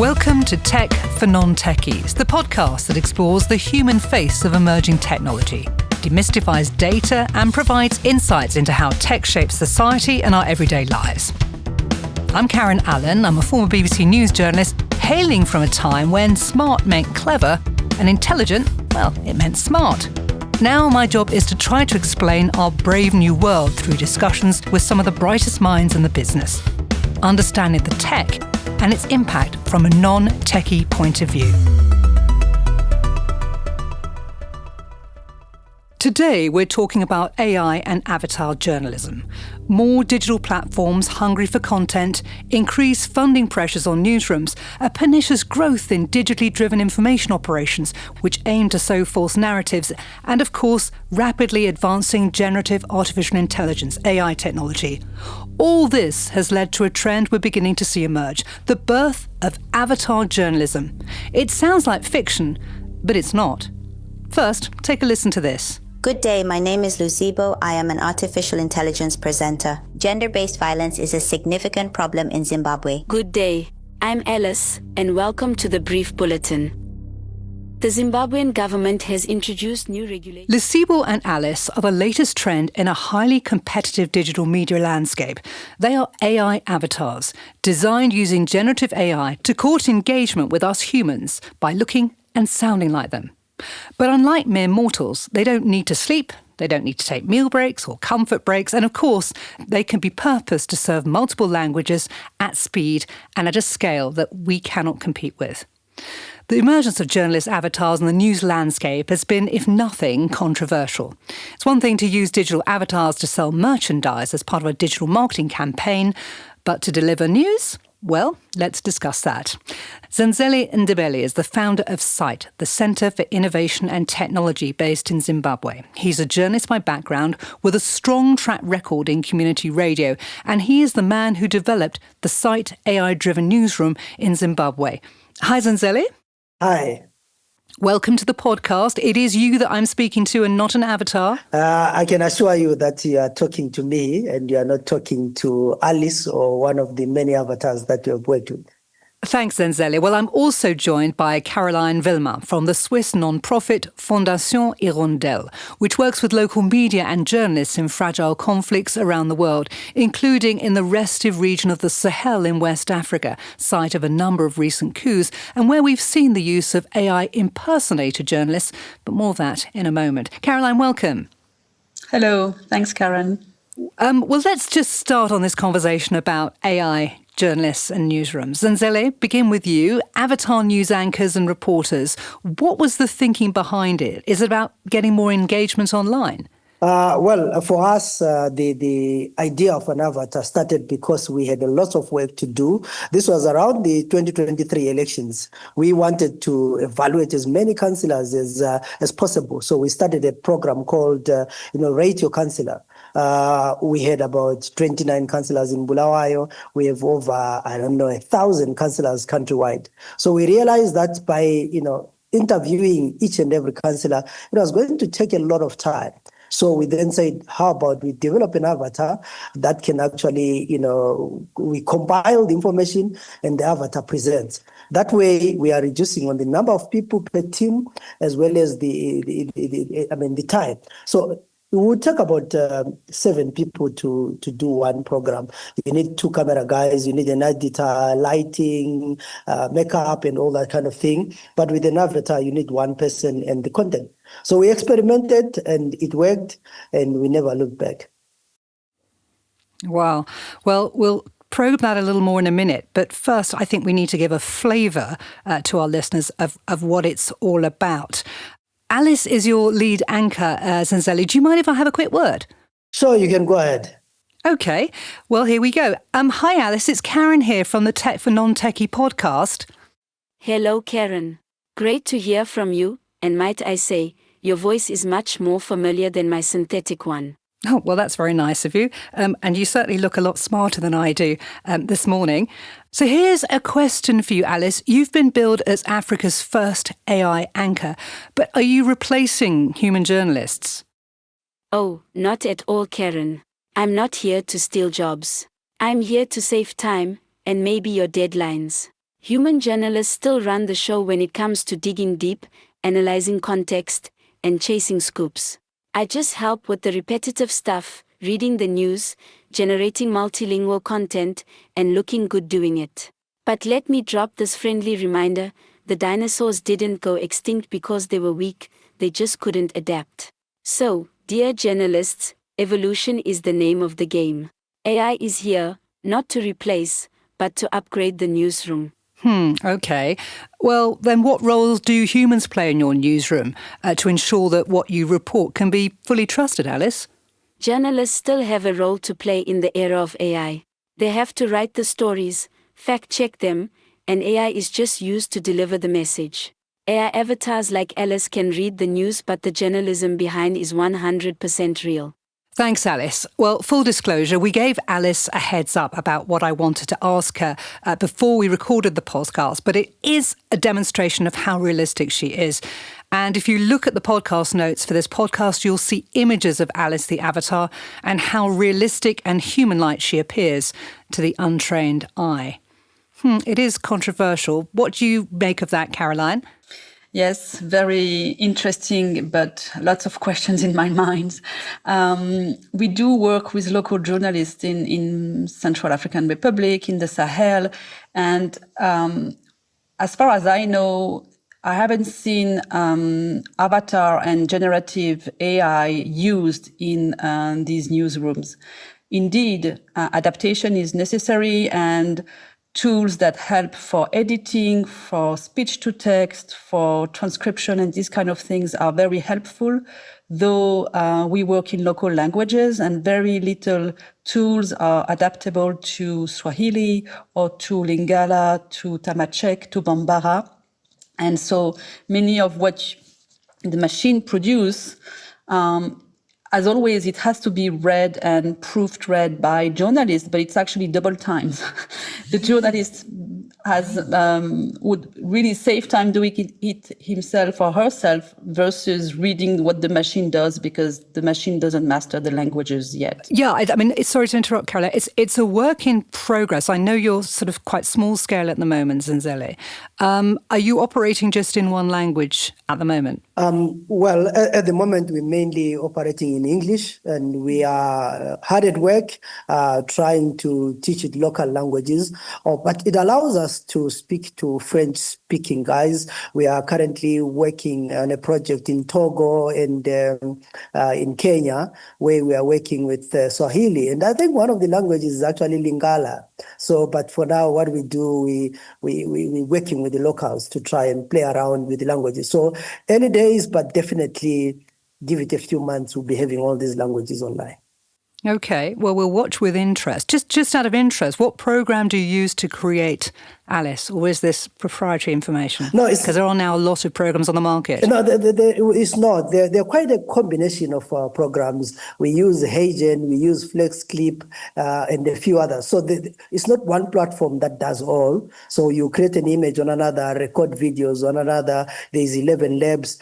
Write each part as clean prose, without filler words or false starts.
Welcome to Tech for Non-Techies, the podcast that explores the human face of emerging technology, demystifies data and provides insights into how tech shapes society and our everyday lives. I'm Karen Allen. I'm a former BBC News journalist hailing from a time when smart meant clever and intelligent, well, it meant smart. Now my job is to try to explain our brave new world through discussions with some of the brightest minds in the business, understanding the tech and its impact from a non-techie point of view. Today, we're talking about AI and avatar journalism. More digital platforms hungry for content, increased funding pressures on newsrooms, a pernicious growth in digitally driven information operations which aim to sow false narratives, and of course, rapidly advancing generative artificial intelligence, AI technology. All this has led to a trend we're beginning to see emerge, the birth of avatar journalism. It sounds like fiction, but it's not. First, take a listen to this. Good day, my name is Lucibo. I am an artificial intelligence presenter. Gender-based violence is a significant problem in Zimbabwe. Good day, I'm Alice, and welcome to the Brief Bulletin. The Zimbabwean government has introduced new regulations. Lucibo and Alice are the latest trend in a highly competitive digital media landscape. They are AI avatars, designed using generative AI to court engagement with us humans by looking and sounding like them. But unlike mere mortals, they don't need to sleep, they don't need to take meal breaks or comfort breaks, and of course, they can be purposed to serve multiple languages at speed and at a scale that we cannot compete with. The emergence of journalist avatars in the news landscape has been, if nothing, controversial. It's one thing to use digital avatars to sell merchandise as part of a digital marketing campaign, but to deliver news? Well, let's discuss that. Zenzele Ndebele is the founder of CITE, the Centre for Innovation and Technology based in Zimbabwe. He's a journalist by background with a strong track record in community radio, and he is the man who developed the CITE AI-driven newsroom in Zimbabwe. Hi, Zenzele. Hi. Welcome to the podcast. It is you that I'm speaking to and not an avatar. I can assure you that you are talking to me and you are not talking to Alice or one of the many avatars that you have worked with. Thanks, Zenzele. Well, I'm also joined by Caroline Vuillemin from the Swiss non-profit Fondation Hirondelle, which works with local media and journalists in fragile conflicts around the world, including in the restive region of the Sahel in West Africa, site of a number of recent coups, and where we've seen the use of AI impersonator journalists, but more of that in a moment. Caroline, welcome. Hello. Thanks, Karen. Well, let's just start on this conversation about AI journalists and newsrooms. Zenzele, begin with you. Avatar news anchors and reporters. What was the thinking behind it? Is it about getting more engagement online? Well, for us, the idea of an avatar started because we had a lot of work to do. This was around the 2023 elections. We wanted to evaluate as many councillors as possible. So we started a program called, Rate Your Councillor. We had about 29 councillors in Bulawayo. We have over, 1,000 councillors countrywide. So we realized that by, interviewing each and every councillor, it was going to take a lot of time. So we then said, how about we develop an avatar that can actually, we compile the information and the avatar presents. That way, we are reducing on the number of people per team as well as the time. So it would take about 7 people to do one program. You need 2 camera guys, you need an editor, lighting, makeup, and all that kind of thing. But with an avatar, you need 1 person and the content. So we experimented and it worked and we never looked back. Wow. Well, we'll probe that a little more in a minute. But first, I think we need to give a flavour to our listeners of what it's all about. Alice is your lead anchor, Zenzele. Do you mind if I have a quick word? Sure, you can go ahead. OK. Well, here we go. Hi, Alice. It's Karen here from the Tech for Non-Techie podcast. Hello, Karen. Great to hear from you, and might I say, your voice is much more familiar than my synthetic one. Oh, well, that's very nice of you. And you certainly look a lot smarter than I do this morning. So here's a question for you, Alice. You've been billed as Africa's first AI anchor, but are you replacing human journalists? Oh, not at all, Karen. I'm not here to steal jobs. I'm here to save time, and maybe your deadlines. Human journalists still run the show when it comes to digging deep, analyzing context, and chasing scoops. I just help with the repetitive stuff, reading the news, generating multilingual content, and looking good doing it. But let me drop this friendly reminder: the dinosaurs didn't go extinct because they were weak, they just couldn't adapt. So, dear journalists, evolution is the name of the game. AI is here, not to replace, but to upgrade the newsroom. Okay. Well, then what roles do humans play in your newsroom to ensure that what you report can be fully trusted, Alice? Journalists still have a role to play in the era of AI. They have to write the stories, fact-check them, and AI is just used to deliver the message. AI avatars like Alice can read the news, but the journalism behind is 100% real. Thanks, Alice. Well, full disclosure, we gave Alice a heads up about what I wanted to ask her before we recorded the podcast, but it is a demonstration of how realistic she is. And if you look at the podcast notes for this podcast, you'll see images of Alice the avatar and how realistic and human-like she appears to the untrained eye. It is controversial. What do you make of that, Caroline? Yes, very interesting, but lots of questions in my mind. We do work with local journalists in Central African Republic, in the Sahel, and as far as I know, I haven't seen avatar and generative AI used in these newsrooms. Indeed, adaptation is necessary, and tools that help for editing, for speech to text, for transcription, and these kind of things are very helpful, though we work in local languages and very little tools are adaptable to Swahili or to Lingala, to Tamashek, to Bambara. And so many of what the machine produce, as always, it has to be read and proofread by journalists, but it's actually double time. The journalist would really save time doing it himself or herself versus reading what the machine does, because the machine doesn't master the languages yet. Yeah, I mean, sorry to interrupt, Caroline. It's a work in progress. I know you're sort of quite small scale at the moment, Zanzele. Are you operating just in one language at the moment? Well, at the moment, we're mainly operating in English, and we are hard at work trying to teach it local languages. But it allows us to speak to French-speaking guys. We are currently working on a project in Togo and in Kenya, where we are working with Swahili. And I think one of the languages is actually Lingala. So, but for now, what we do, we're working with the locals to try and play around with the languages. So early days, but definitely give it a few months, we'll be having all these languages online. Okay, well, we'll watch with interest. Just out of interest, what program do you use to create Alice, or is this proprietary information? No, because there are now a lot of programs on the market. No, it's not. They're quite a combination of programs. We use Hagen, we use FlexClip, and a few others. So it's not one platform that does all. So you create an image on another, record videos on another. There's 11 labs.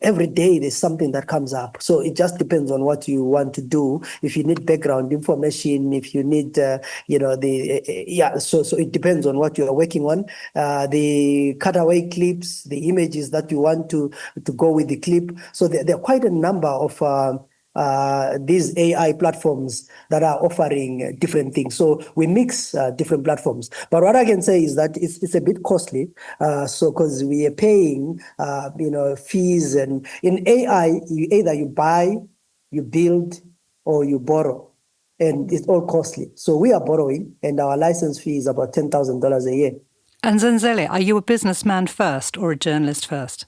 Every day there's something that comes up. So it just depends on what you want to do. If you need background information, if you need, so it depends on what you're working on. The cutaway clips, the images that you want to go with the clip. So there are quite a number of these AI platforms that are offering different things. So we mix different platforms. But what I can say is that it's a bit costly. So because we are paying, fees, and in AI, either you buy, you build, or you borrow, and it's all costly. So we are borrowing, and our license fee is about $10,000 a year. And Zanzele, are you a businessman first or a journalist first?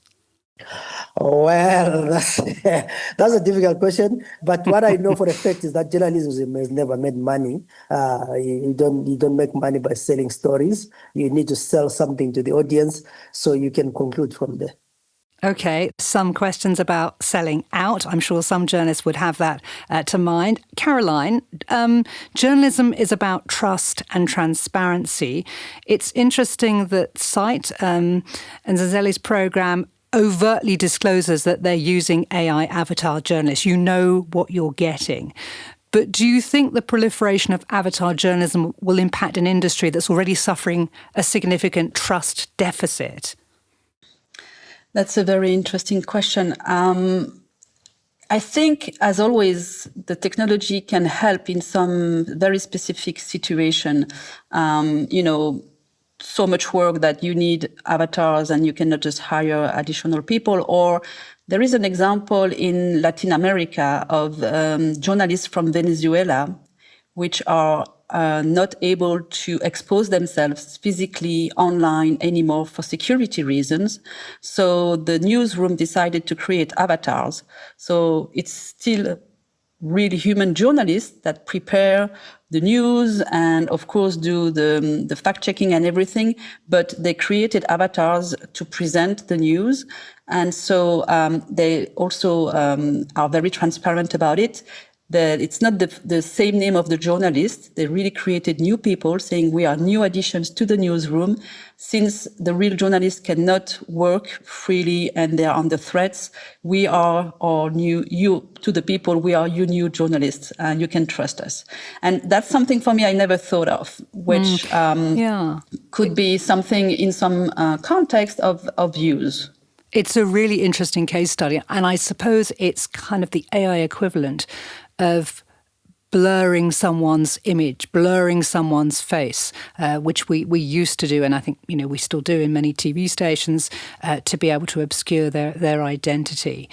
Well, that's a difficult question. But what I know for a fact is that journalism has never made money. You don't make money by selling stories. You need to sell something to the audience, so you can conclude from there. Okay, some questions about selling out. I'm sure some journalists would have that to mind. Caroline, journalism is about trust and transparency. It's interesting that CITE and Zanzele's program overtly discloses that they're using AI avatar journalists. You know what you're getting. But do you think the proliferation of avatar journalism will impact an industry that's already suffering a significant trust deficit? That's a very interesting question. I think, as always, the technology can help in some very specific situation. So much work that you need avatars and you cannot just hire additional people. Or there is an example in Latin America of journalists from Venezuela, which are not able to expose themselves physically online anymore for security reasons. So the newsroom decided to create avatars. So it's still really human journalists that prepare the news and, of course, do the fact-checking and everything, but they created avatars to present the news. And so they also are very transparent about it. That it's not the same name of the journalist. They really created new people saying we are new additions to the newsroom. Since the real journalists cannot work freely and they are under threats, we are to the people, we are you new journalists and you can trust us. And that's something for me I never thought of, which could be something in some context of use. It's a really interesting case study, and I suppose it's kind of the AI equivalent of blurring someone's image, blurring someone's face, which we used to do, and I think we still do in many TV stations, to be able to obscure their identity.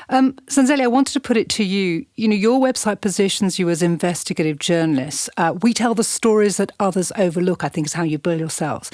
Sanzeli, I wanted to put it to you. Your website positions you as investigative journalists. We tell the stories that others overlook, I think is how you bill yourselves.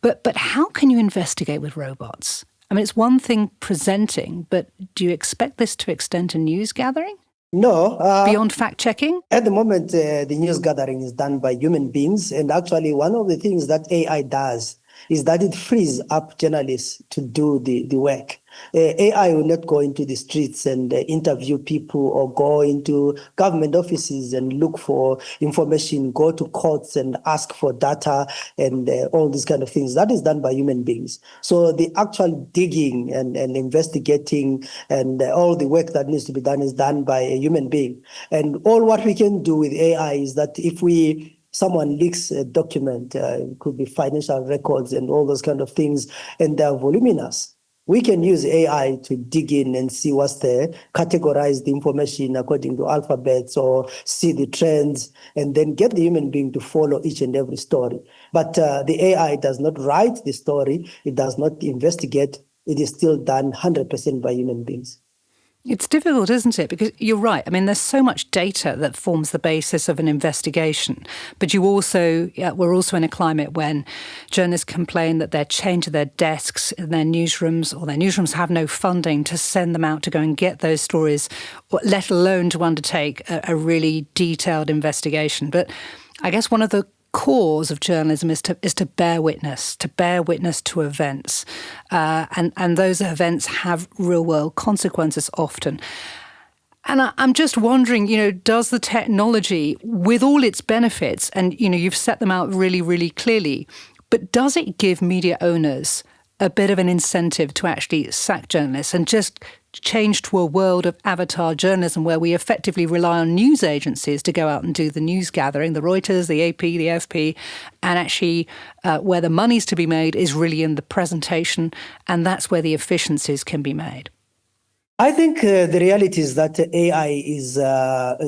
But how can you investigate with robots? I mean, it's one thing presenting, but do you expect this to extend to news gathering? No. Beyond fact-checking? At the moment, the news gathering is done by human beings. And actually, one of the things that AI does is that it frees up journalists to do the work. AI will not go into the streets and interview people or go into government offices and look for information, go to courts and ask for data and all these kind of things. That is done by human beings. So the actual digging and investigating and all the work that needs to be done is done by a human being. And all what we can do with AI is that if someone leaks a document, it could be financial records and all those kind of things, and they're voluminous. We can use AI to dig in and see what's there, categorize the information according to alphabets or see the trends, and then get the human being to follow each and every story. But the AI does not write the story. It does not investigate. It is still done 100% by human beings. It's difficult, isn't it? Because you're right. I mean, there's so much data that forms the basis of an investigation. But we're also in a climate when journalists complain that they're chained to their desks in their newsrooms, or their newsrooms have no funding to send them out to go and get those stories, let alone to undertake a really detailed investigation. But I guess one of the cause of journalism is to bear witness to events, and those events have real world consequences often. And I'm just wondering, does the technology, with all its benefits, and you've set them out really, really clearly, but does it give media owners a bit of an incentive to actually sack journalists and just change to a world of avatar journalism where we effectively rely on news agencies to go out and do the news gathering, the Reuters, the AP, the AFP, and actually where the money's to be made is really in the presentation, and that's where the efficiencies can be made? I think the reality is that AI is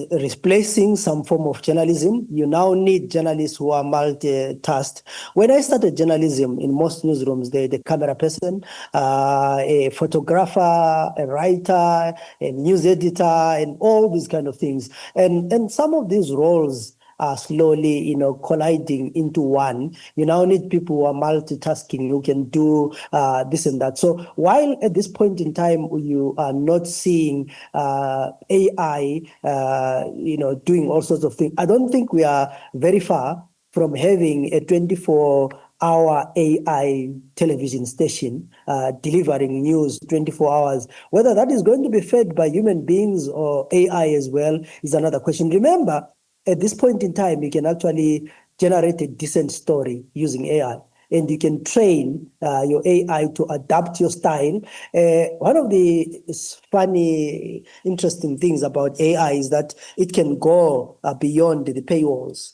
replacing some form of journalism. You now need journalists who are multitasked. When I started journalism, in most newsrooms, the camera person, a photographer, a writer, a news editor, and all these kind of things. And some of these roles are slowly, colliding into one. You now need people who are multitasking, who can do this and that. So while at this point in time you are not seeing AI, doing all sorts of things, I don't think we are very far from having a 24-hour AI television station delivering news 24 hours. Whether that is going to be fed by human beings or AI as well is another question. Remember, at this point in time, you can actually generate a decent story using AI. and you can train your AI to adapt your style. One of the funny, interesting things about AI is that it can go beyond the paywalls.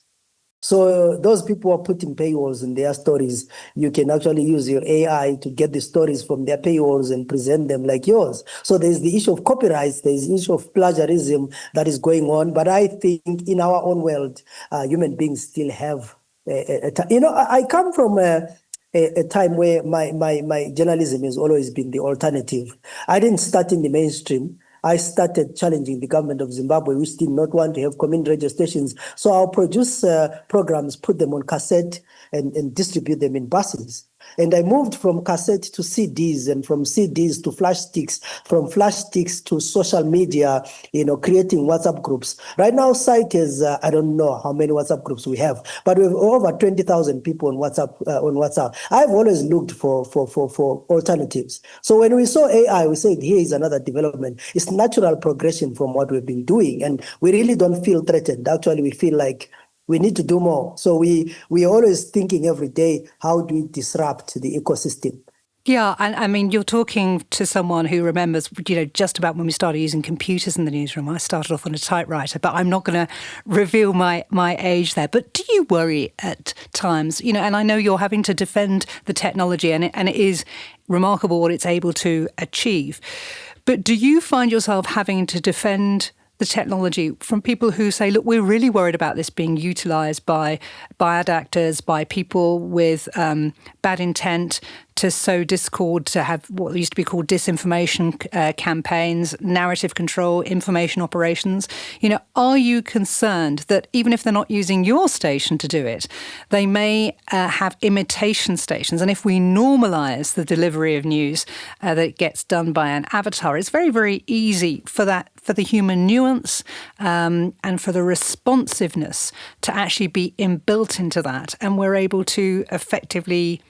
So those people who are putting paywalls in their stories, you can actually use your AI to get the stories from their paywalls and present them like yours. So there's the issue of copyrights, there's the issue of plagiarism that is going on. But I think in our own world, human beings still have I come from a time where my journalism has always been the alternative. I didn't start in the mainstream. I started challenging the government of Zimbabwe, which did not want to have community radio stations. So I'll produce programs, put them on cassette, and distribute them in buses. And I moved from cassette to CDs, and from CDs to flash sticks, from flash sticks to social media, creating WhatsApp groups. Right now, CITE is, I don't know how many WhatsApp groups we have, but we have over 20,000 people on WhatsApp. I've always looked for alternatives. So when we saw AI, we said, here is another development. It's natural progression from what we've been doing, and we really don't feel threatened. Actually, we feel like we need to do more. So we are always thinking every day, how do we disrupt the ecosystem? Yeah, and I mean, you're talking to someone who remembers, just about when we started using computers in the newsroom. I started off on a typewriter, but I'm not going to reveal my age there. But do you worry at times, and I know you're having to defend the technology, and it is remarkable what it's able to achieve. But do you find yourself having to defend the technology from people who say, look, we're really worried about this being utilised by bad actors, by people with bad intent to sow discord, to have what used to be called disinformation campaigns, narrative control, information operations. Are you concerned that even if they're not using your station to do it, they may have imitation stations? And if we normalise the delivery of news that gets done by an avatar, it's very, very easy for the human nuance and for the responsiveness to actually be inbuilt into that. And we're able to effectively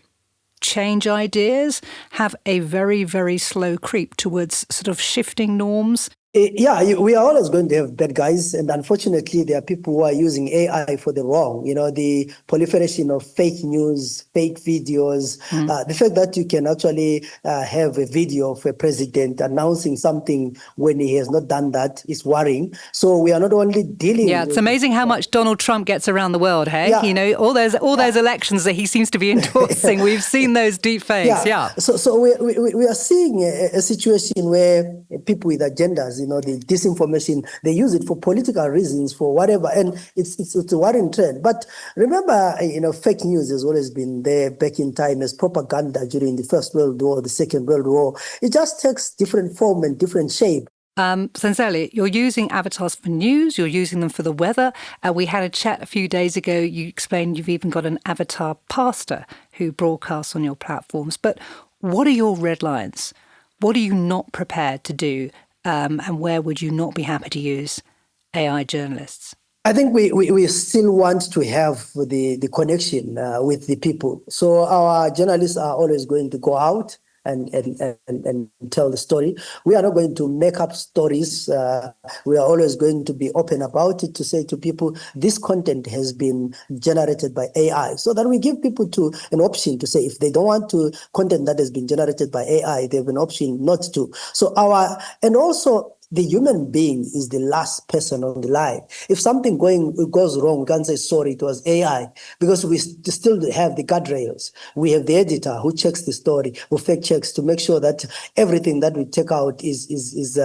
change ideas, have a very, very slow creep towards sort of shifting norms. Yeah, we are always going to have bad guys, and unfortunately, there are people who are using AI for the wrong. The proliferation of fake news, fake videos, the fact that you can actually have a video of a president announcing something when he has not done that is worrying. So we are not only dealing. Yeah, it's amazing how much Donald Trump gets around the world. Hey, yeah. All those elections that he seems to be endorsing. We've seen those deep fakes. Yeah. So we are seeing a situation where people with agendas, the disinformation, they use it for political reasons, for whatever, and it's a worrying trend. But remember, fake news has always been there back in time as propaganda during the First World War, the Second World War. It just takes different form and different shape. Senzeli, you're using avatars for news, you're using them for the weather. We had a chat a few days ago. You explained you've even got an avatar pastor who broadcasts on your platforms. But what are your red lines? What are you not prepared to do? And where would you not be happy to use AI journalists? I think we still want to have the connection with the people. So our journalists are always going to go out and tell the story. We are not going to make up stories. We are always going to be open about it, to say to people, this content has been generated by AI, so that we give people an option to say, if they don't want content that has been generated by AI, they have an option not to. So and also, the human being is the last person on the line. If something goes wrong, we can't say, sorry, it was AI, because we still have the guardrails. We have the editor who checks the story, who fact checks to make sure that everything that we take out is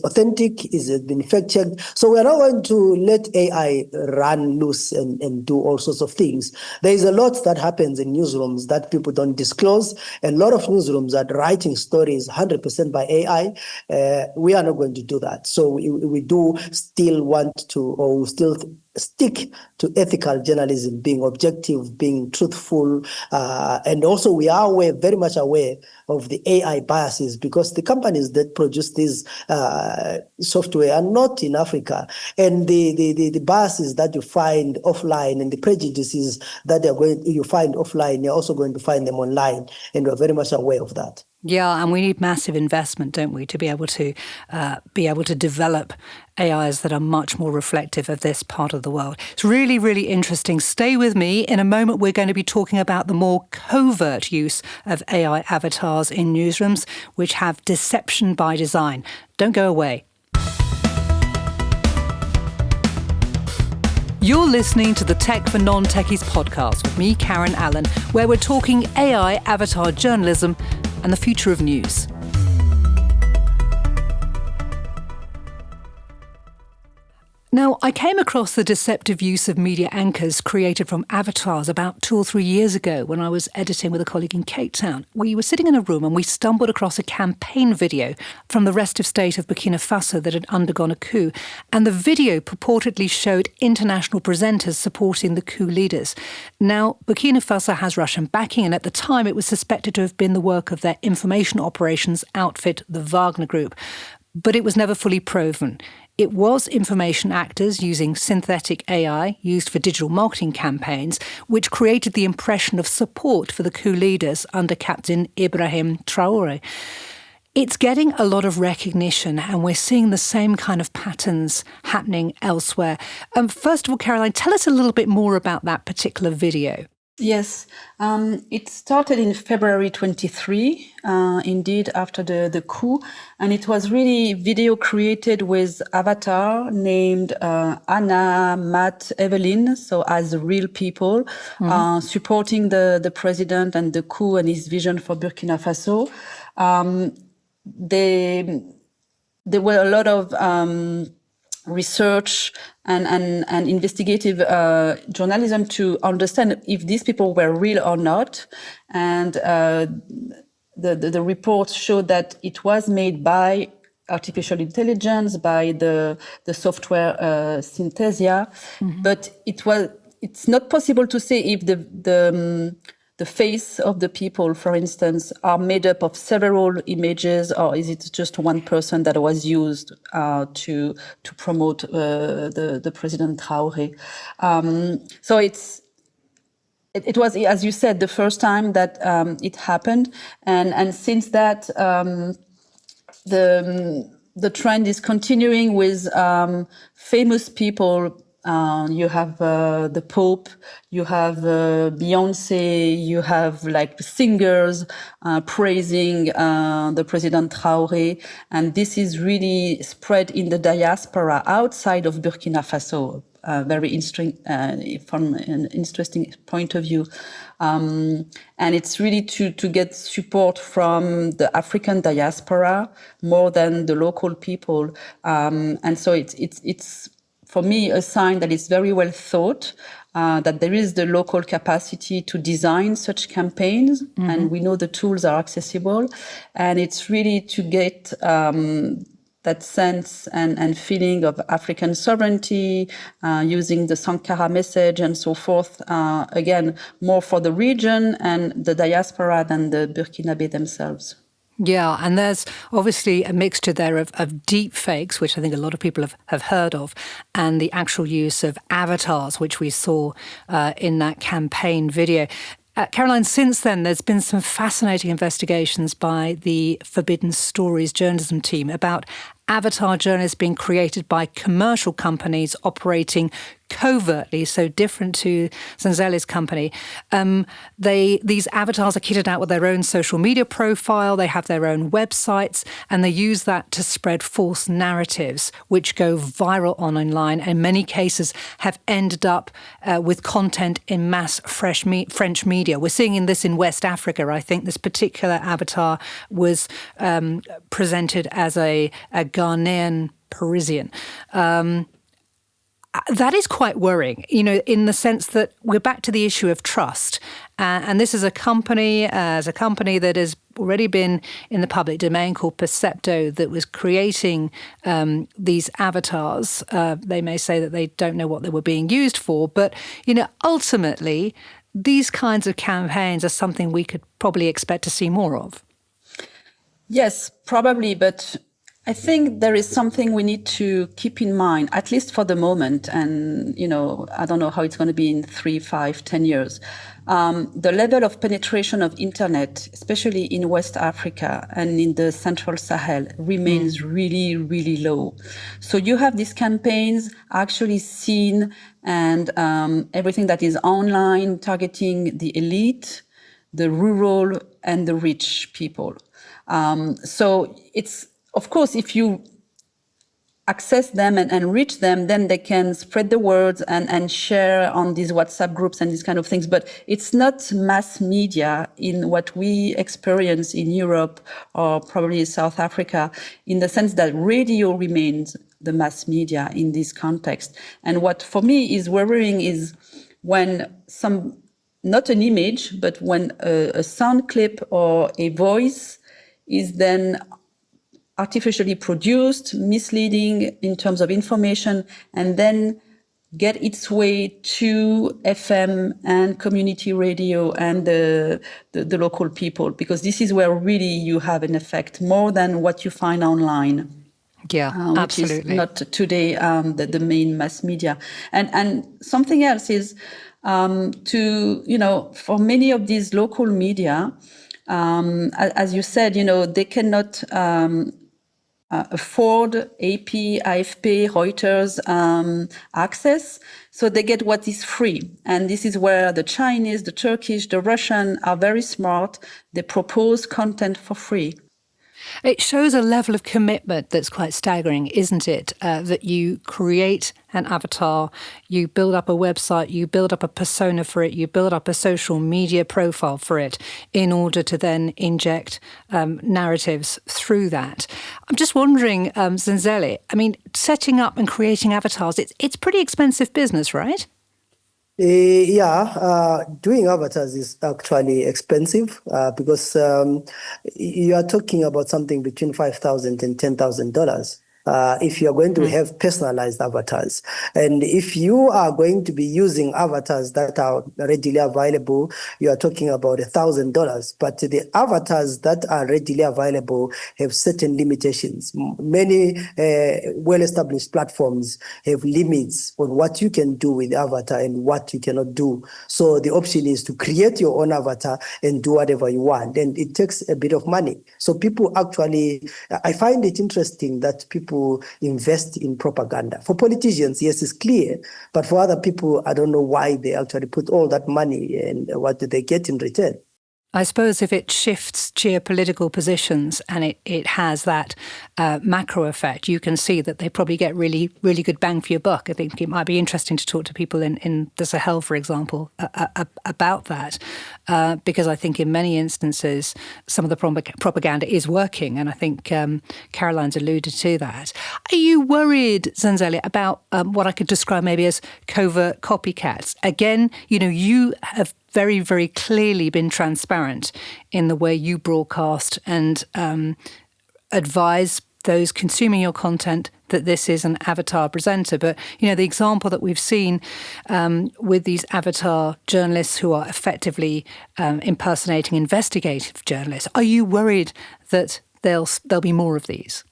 authentic, is been fact checked. So we are not going to let AI run loose and do all sorts of things. There is a lot that happens in newsrooms that people don't disclose. A lot of newsrooms are writing stories 100% by AI. We are not going to do that. So we do still want to, or we still stick to ethical journalism, being objective, being truthful. And also we are very much aware of the AI biases, because the companies that produce this software are not in Africa. And the biases that you find offline and the prejudices that you find offline, you're also going to find them online. And we're very much aware of that. Yeah, and we need massive investment, don't we, to be able to develop AIs that are much more reflective of this part of the world. It's really, really interesting. Stay with me. In a moment, we're going to be talking about the more covert use of AI avatars in newsrooms, which have deception by design. Don't go away. You're listening to the Tech for Non-Techies podcast with me, Karen Allen, where we're talking AI avatar journalism and the future of news. Now, I came across the deceptive use of media anchors created from avatars about 2 or 3 years ago when I was editing with a colleague in Cape Town. We were sitting in a room and we stumbled across a campaign video from the restive state of Burkina Faso that had undergone a coup. And the video purportedly showed international presenters supporting the coup leaders. Now, Burkina Faso has Russian backing, and at the time it was suspected to have been the work of their information operations outfit, the Wagner Group. But it was never fully proven. It was information actors using synthetic AI used for digital marketing campaigns, which created the impression of support for the coup leaders under Captain Ibrahim Traoré. It's getting a lot of recognition, and we're seeing the same kind of patterns happening elsewhere. First of all, Caroline, tell us a little bit more about that particular video. Yes, it started in February 23, indeed, after the coup. And it was really video created with avatar named Anna, Matt, Evelyn, so as real people, supporting the president and the coup and his vision for Burkina Faso. There were a lot of research and investigative journalism to understand if these people were real or not. And the report showed that it was made by artificial intelligence, by the software Synthesia, but it's not possible to say if the face of the people, for instance, are made up of several images, or is it just one person that was used to promote the President Traoré? So it was, as you said, the first time that it happened, and since that the trend is continuing with famous people. You have the Pope, you have Beyonce, you have like singers praising the President Traoré, and this is really spread in the diaspora outside of Burkina Faso. Very interesting from an interesting point of view, and it's really to get support from the African diaspora more than the local people, and so it's for me, a sign that it's very well thought, that there is the local capacity to design such campaigns, and we know the tools are accessible. And it's really to get that sense and feeling of African sovereignty, using the Sankara message and so forth, again, more for the region and the diaspora than the Burkinabe themselves. Yeah, and there's obviously a mixture there of deep fakes, which I think a lot of people have heard of, and the actual use of avatars, which we saw in that campaign video. Caroline, since then, there's been some fascinating investigations by the Forbidden Stories journalism team about avatar journalists being created by commercial companies operating covertly, so different to Zanzelli's company. These avatars are kitted out with their own social media profile, they have their own websites, and they use that to spread false narratives, which go viral online, and in many cases have ended up with content in mass French media. We're seeing this in West Africa. I think this particular avatar was presented as a Ghanaian Parisian. That is quite worrying, in the sense that we're back to the issue of trust. And this is a company that has already been in the public domain called Percepto that was creating these avatars. They may say that they don't know what they were being used for, but, ultimately, these kinds of campaigns are something we could probably expect to see more of. Yes, probably, but I think there is something we need to keep in mind, at least for the moment. And, I don't know how it's going to be in 3, 5, 10 years. The level of penetration of internet, especially in West Africa and in the Central Sahel, remains really, really low. So you have these campaigns actually seen and everything that is online targeting the elite, the rural and the rich people. So it's, of course, if you access them and reach them, then they can spread the word and share on these WhatsApp groups and these kind of things. But it's not mass media in what we experience in Europe or probably South Africa, in the sense that radio remains the mass media in this context. And what for me is worrying is when not an image, but when a sound clip or a voice is then artificially produced, misleading in terms of information, and then get its way to FM and community radio and the local people, because this is where really you have an effect more than what you find online. Yeah, which absolutely. is not today the main mass media. And something else is for many of these local media, as you said, they cannot afford AP, AFP, Reuters access. So they get what is free. And this is where the Chinese, the Turkish, the Russian are very smart. They propose content for free. It shows a level of commitment that's quite staggering, isn't it? That you create an avatar, you build up a website, you build up a persona for it, you build up a social media profile for it in order to then inject narratives through that. I'm just wondering, Zanzeli, I mean, setting up and creating avatars, it's pretty expensive business, right? Doing avatars is actually expensive because you are talking about something between $5,000 and $10,000. If you are going to have personalized avatars. And if you are going to be using avatars that are readily available, you are talking about $1,000. But the avatars that are readily available have certain limitations. Many well-established platforms have limits on what you can do with the avatar and what you cannot do. So the option is to create your own avatar and do whatever you want. And it takes a bit of money. So people actually, I find it interesting that people invest in propaganda. For politicians, yes, it's clear. But for other people, I don't know why they actually put all that money and what do they get in return. I suppose if it shifts geopolitical positions and it has that macro effect, you can see that they probably get really, really good bang for your buck. I think it might be interesting to talk to people in the Sahel, for example, about that, because I think in many instances, some of the propaganda is working. And I think Caroline's alluded to that. Are you worried, Zanzeli, about what I could describe maybe as covert copycats? Again, you have very, very clearly been transparent in the way you broadcast and advise those consuming your content that this is an avatar presenter. But, the example that we've seen with these avatar journalists who are effectively impersonating investigative journalists, are you worried that there'll be more of these?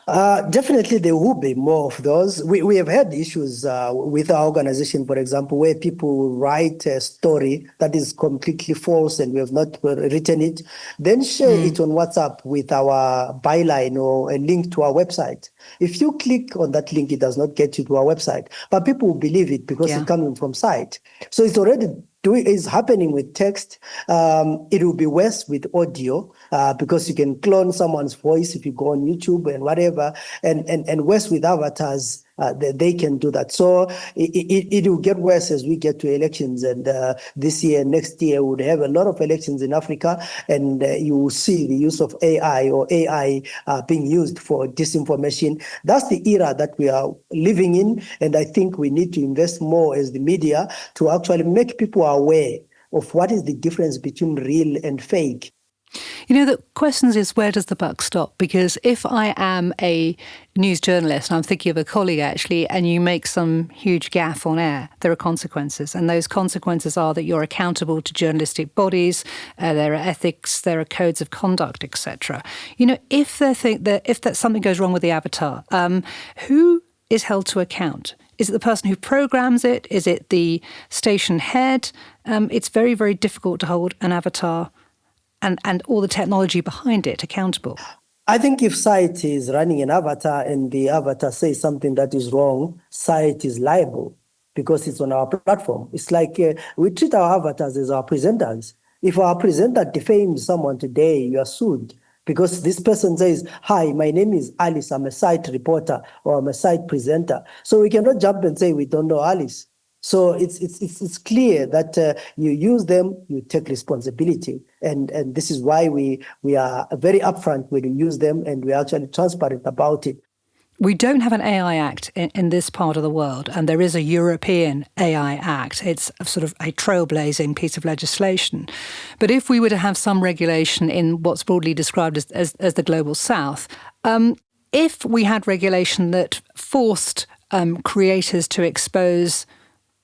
Definitely, there will be more of those. We have had issues with our organization, for example, where people write a story that is completely false and we have not written it, then share it on WhatsApp with our byline or a link to our website. If you click on that link, it does not get you to our website, but people will believe it because it's coming from CITE. So it's already is happening with text. It will be worse with audio because you can clone someone's voice if you go on YouTube and whatever, and worse with avatars. They can do that. So it will get worse as we get to elections. And this year, next year, we would have a lot of elections in Africa. And you will see the use of AI or AI being used for disinformation. That's the era that we are living in. And I think we need to invest more as the media to actually make people aware of what is the difference between real and fake. The question is, where does the buck stop? Because if I am a news journalist, and I'm thinking of a colleague actually, and you make some huge gaffe on air, there are consequences. And those consequences are that you're accountable to journalistic bodies, there are ethics, there are codes of conduct, etc. If that something goes wrong with the avatar, who is held to account? Is it the person who programs it? Is it the station head? It's very, very difficult to hold an avatar and all the technology behind it accountable. I think if CITE is running an avatar and the avatar says something that is wrong, CITE is liable because it's on our platform. It's like we treat our avatars as our presenters. If our presenter defames someone today, you are sued because this person says, "Hi, my name is Alice. I'm a CITE reporter or I'm a CITE presenter." So we cannot jump and say we don't know Alice. So it's clear that you use them, you take responsibility, and this is why we are very upfront when you use them, and we're actually transparent about it. We don't have an AI Act in this part of the world, and there is a European AI Act. It's sort of a trailblazing piece of legislation. But if we were to have some regulation in what's broadly described as the Global South, if we had regulation that forced creators to expose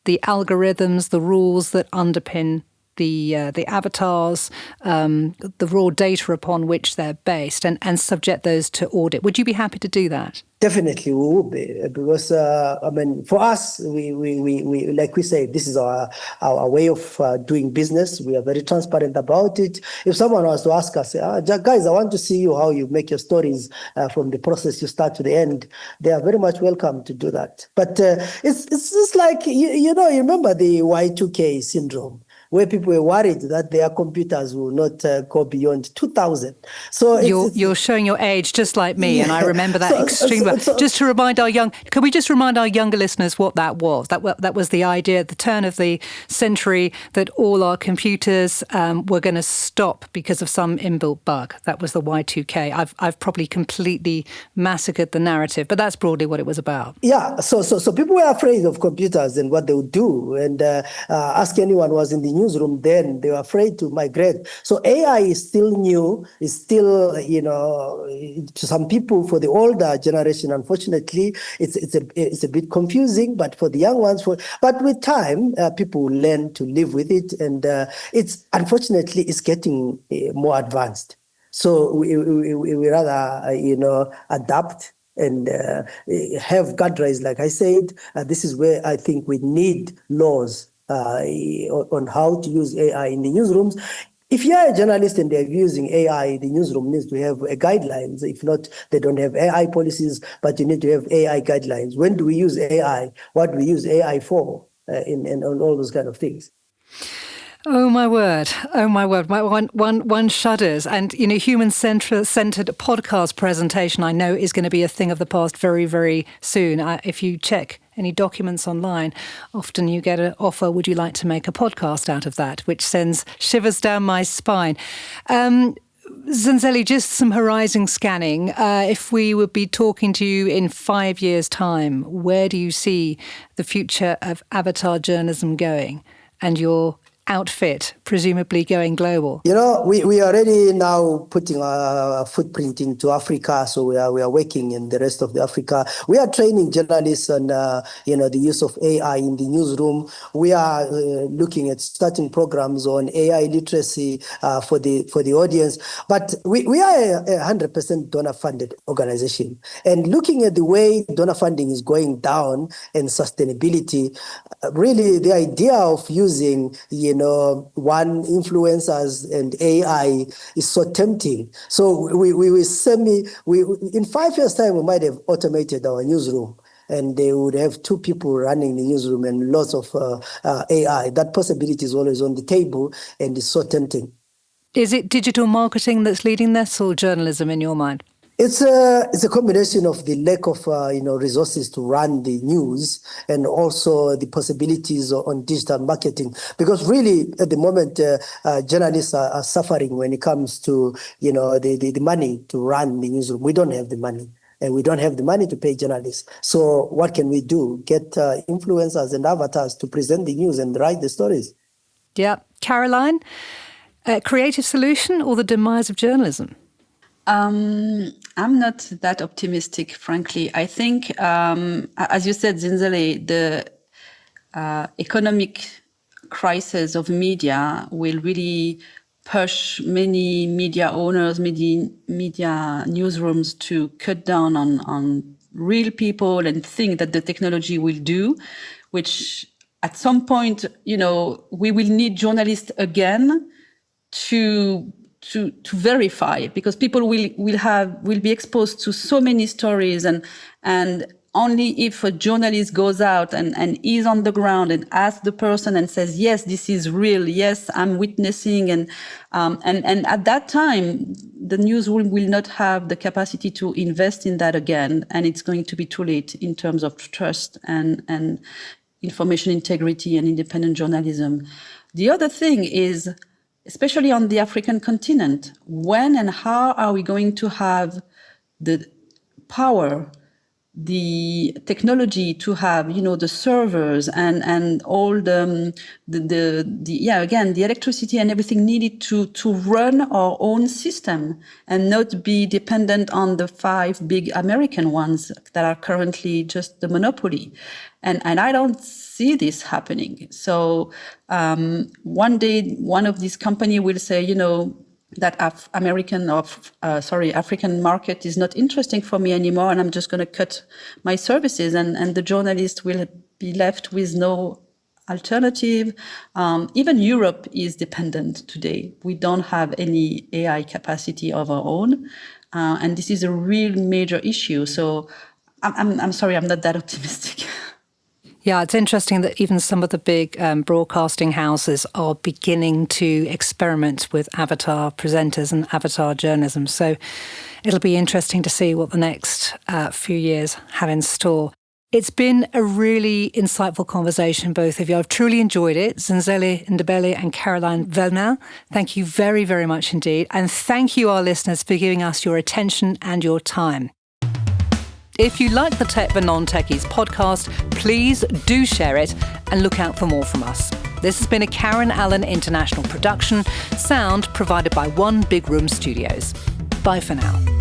the algorithms, the rules that underpin the avatars, the raw data upon which they're based, and subject those to audit. Would you be happy to do that? Definitely, we would be, because for us, we like we say, this is our way of doing business. We are very transparent about it. If someone was to ask us, guys, I want to see you how you make your stories from the process you start to the end, they are very much welcome to do that. But it's just like you remember the Y2K syndrome, where people were worried that their computers will not go beyond 2000. So you're showing your age, just like me, and I remember that extremely well. Just to remind can we just remind our younger listeners what that was? That was the idea at the turn of the century that all our computers were going to stop because of some inbuilt bug. That was the Y2K. I've probably completely massacred the narrative, but that's broadly what it was about. Yeah. So people were afraid of computers and what they would do, and ask anyone who was in the newsroom then, they were afraid to migrate. So AI is still new. It's still, to some people, for the older generation, unfortunately, it's a bit confusing. But for the young ones, but with time, people will learn to live with it, and it's unfortunately it's getting more advanced. So we rather adapt and have guardrails. Like I said, this is where I think we need laws on how to use AI in the newsrooms. If you're a journalist and they're using AI, the newsroom needs to have guidelines. If not, they don't have AI policies, but you need to have AI guidelines. When do we use AI? What do we use AI for? And all those kind of things. Oh my word! Oh my word! One shudders. And human-centered podcast presentation, I know, is going to be a thing of the past very, very soon. If you check any documents online, often you get an offer, would you like to make a podcast out of that, which sends shivers down my spine. Zanzeli, just some horizon scanning. If we would be talking to you in 5 years' time, where do you see the future of avatar journalism going, and your outfit presumably going global? We are already now putting our footprint into Africa, so we are working in the rest of the Africa. We are training journalists on the use of AI in the newsroom. We are looking at starting programs on AI literacy for the audience. But we are a 100% donor-funded organization, and looking at the way donor funding is going down and sustainability, really the idea of using one influencers and AI is so tempting. So we in 5 years' time, we might have automated our newsroom, and they would have 2 people running the newsroom and lots of AI. That possibility is always on the table, and it's so tempting. Is it digital marketing that's leading this, or journalism in your mind? It's a combination of the lack of resources to run the news, and also the possibilities on digital marketing. Because really, at the moment, journalists are suffering when it comes to the money to run the newsroom. We don't have the money, and we don't have the money to pay journalists. So what can we do? Get influencers and avatars to present the news and write the stories. Yeah, Caroline. A creative solution or the demise of journalism? I'm not that optimistic, frankly. I think, as you said, Zinzele, the economic crisis of media will really push many media owners, media newsrooms to cut down on real people and think that the technology will do, which at some point, we will need journalists again to verify, because people will be exposed to so many stories, and only if a journalist goes out and is on the ground and asks the person and says, yes, this is real, yes, I'm witnessing, and at that time the newsroom will not have the capacity to invest in that again, and it's going to be too late in terms of trust and information integrity and independent journalism. The other thing is, especially on the African continent, when and how are we going to have the power, the technology to have, the servers and all the electricity and everything needed to run our own system and not be dependent on the 5 big American ones that are currently just the monopoly. And I don't see this happening. So one day, one of these companies will say, that African market is not interesting for me anymore, and I'm just going to cut my services, and the journalist will be left with no alternative. Even Europe is dependent today. We don't have any AI capacity of our own, and this is a real major issue. So I'm sorry, I'm not that optimistic. Yeah, it's interesting that even some of the big broadcasting houses are beginning to experiment with avatar presenters and avatar journalism. So it'll be interesting to see what the next few years have in store. It's been a really insightful conversation, both of you. I've truly enjoyed it. Zinzele Ndebele and Caroline Vuillemin, thank you very, very much indeed. And thank you, our listeners, for giving us your attention and your time. If you like the Tech for Non-Techies podcast, please do share it and look out for more from us. This has been a Karen Allen International production, sound provided by One Big Room Studios. Bye for now.